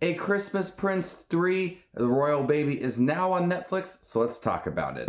A Christmas Prince 3, The Royal Baby, is now on Netflix, so let's talk about it.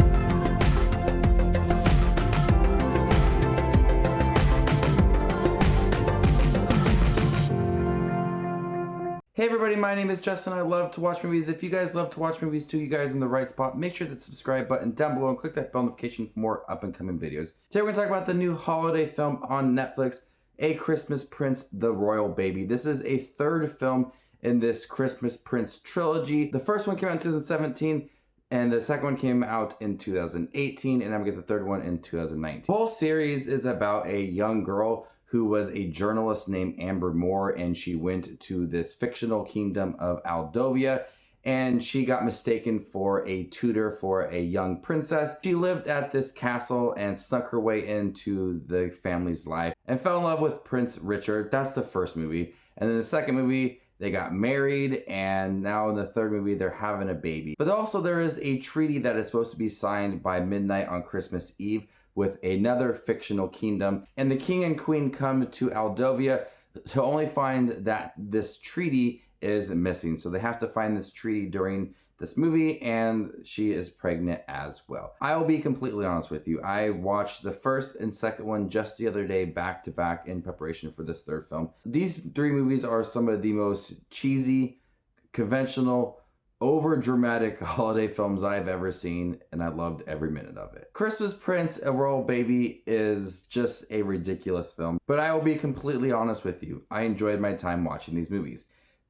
Hey everybody, my name is Justin. I love to watch movies. If you guys love to watch movies too, you guys are in the right spot. Make sure that subscribe button down below and click that bell notification for more up and coming videos. Today we're going to talk about the new holiday film on Netflix, A Christmas Prince, The Royal Baby. This is a third film in this Christmas Prince trilogy. The first one came out in 2017, and the second one came out in 2018, and I'm going to get the third one in 2019. The whole series is about a young girl who was a journalist named Amber Moore, and she went to this fictional kingdom of Aldovia, and she got mistaken for a tutor for a young princess. She lived at this castle and snuck her way into the family's life and fell in love with Prince Richard. That's the first movie. And then the second movie, they got married, and now in the third movie, they're having a baby. But also there is a treaty that is supposed to be signed by midnight on Christmas Eve with another fictional kingdom. And the king and queen come to Aldovia to only find that this treaty is missing. So they have to find this treaty during this movie, and she is pregnant as well. I will be completely honest with you. I watched the first and second one just the other day back to back in preparation for this third film. These three movies are some of the most cheesy, conventional, over dramatic holiday films I've ever seen, and I loved every minute of it. Christmas Prince, A Royal Baby is just a ridiculous film, but I will be completely honest with you. I enjoyed my time watching these movies.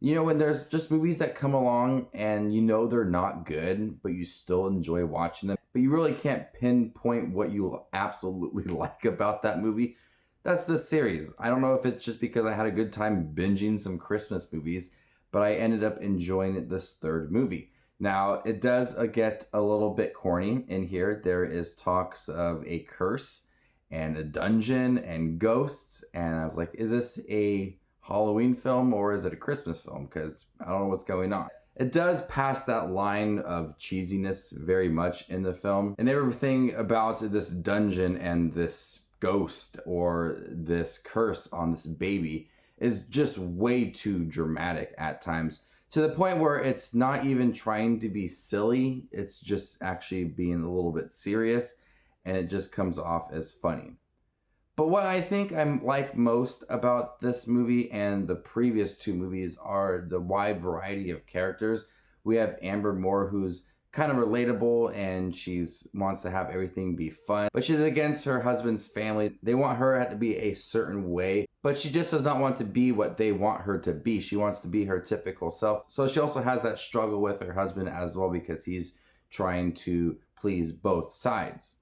You know, when there's just movies that come along and you know they're not good, but you still enjoy watching them, but you really can't pinpoint what you absolutely like about that movie. That's this series. I don't know if it's just because I had a good time binging some Christmas movies, but I ended up enjoying this third movie. Now, it does get a little bit corny in here. There is talks of a curse and a dungeon and ghosts, and I was like, is this a Halloween film or is it a Christmas film? Because I don't know what's going on. It does pass that line of cheesiness very much in the film, and everything about this dungeon and this ghost or this curse on this baby is just way too dramatic at times, to the point where it's not even trying to be silly. It's just actually being a little bit serious, and it just comes off as funny. But what I think I like most about this movie and the previous two movies are the wide variety of characters. We have Amber Moore, who's kind of relatable, and she wants to have everything be fun, but she's against her husband's family. They want her to be a certain way, but she just does not want to be what they want her to be. She wants to be her typical self. So she also has that struggle with her husband as well, because he's trying to please both sides.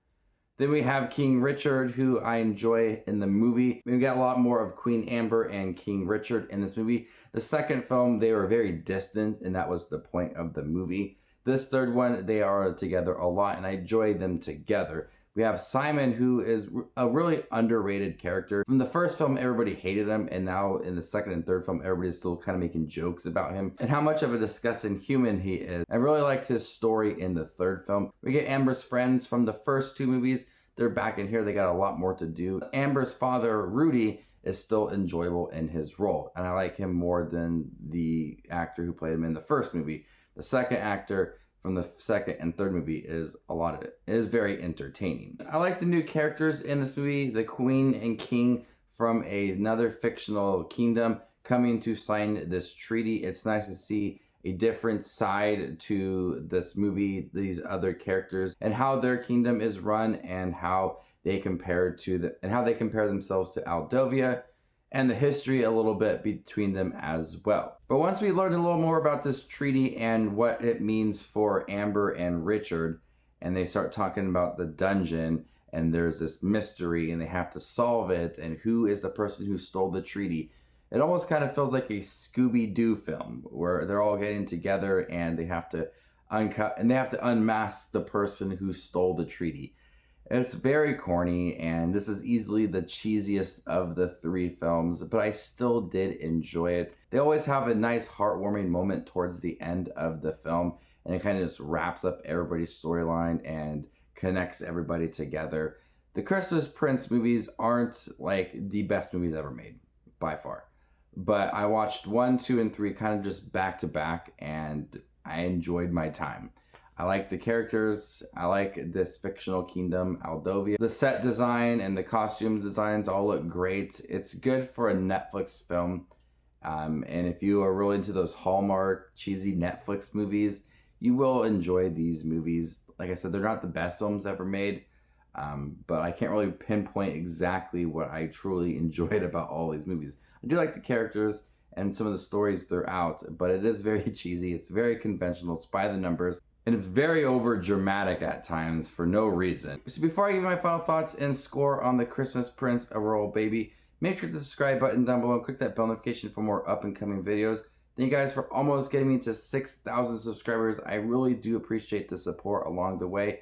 Then we have King Richard, who I enjoy in the movie. We got a lot more of Queen Amber and King Richard in this movie. The second film, they were very distant, and that was the point of the movie. This third one, they are together a lot, and I enjoy them together. We have Simon, who is a really underrated character. From the first film, everybody hated him, and now in the second and third film, everybody's still kind of making jokes about him and how much of a disgusting human he is. I really liked his story in the third film. We get Amber's friends from the first two movies. They're back in here. They got a lot more to do. Amber's father, Rudy, is still enjoyable in his role, and I like him more than the actor who played him in the first movie. The second actor from the second and third movie is a lot of it. It is very entertaining. I like the new characters in this movie, the queen and king from another fictional kingdom coming to sign this treaty. It's nice to see a different side to this movie, these other characters, and how their kingdom is run, and how they compare themselves to Aldovia, and the history a little bit between them as well. But once we learn a little more about this treaty and what it means for Amber and Richard, and they start talking about the dungeon, and there's this mystery, and they have to solve it, and who is the person who stole the treaty, it almost kind of feels like a Scooby-Doo film, where they're all getting together and they have to unmask the person who stole the treaty. It's very corny, and this is easily the cheesiest of the three films, but I still did enjoy it. They always have a nice heartwarming moment towards the end of the film, and it kind of just wraps up everybody's storyline and connects everybody together. The Christmas Prince movies aren't like the best movies ever made, by far. but I watched 1, 2, and 3 kind of just back to back, and I enjoyed my time. I like the characters. I like this fictional kingdom, Aldovia. The set design and the costume designs all look great. It's good for a Netflix film. And if you are really into those Hallmark cheesy Netflix movies, you will enjoy these movies. Like I said, they're not the best films ever made, but I can't really pinpoint exactly what I truly enjoyed about all these movies. I do like the characters and some of the stories throughout, but it is very cheesy. It's very conventional. It's by the numbers. And it's very over dramatic at times for no reason. So before I give my final thoughts and score on the Christmas Prince, A Royal Baby, make sure to the subscribe button down below and click that bell notification for more up and coming videos. Thank you guys for almost getting me to 6,000 subscribers. I really do appreciate the support along the way.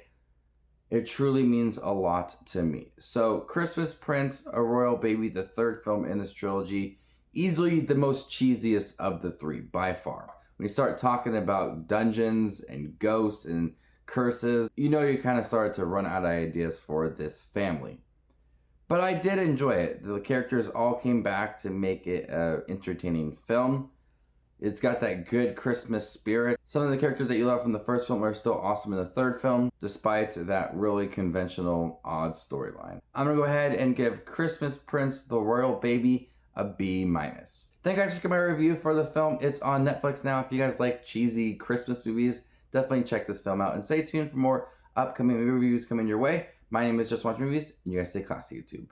It truly means a lot to me. So Christmas Prince, A Royal Baby, the third film in this trilogy, easily the most cheesiest of the three by far. When you start talking about dungeons and ghosts and curses, you know you kind of started to run out of ideas for this family. But I did enjoy it. The characters all came back to make it an entertaining film. It's got that good Christmas spirit. Some of the characters that you love from the first film are still awesome in the third film, despite that really conventional, odd storyline. I'm gonna go ahead and give Christmas Prince, The Royal Baby a B-. Thank you guys for checking my review for the film. It's on Netflix now. If you guys like cheesy Christmas movies, definitely check this film out. And stay tuned for more upcoming movie reviews coming your way. My name is Just Watch Movies, and you guys stay classy, YouTube.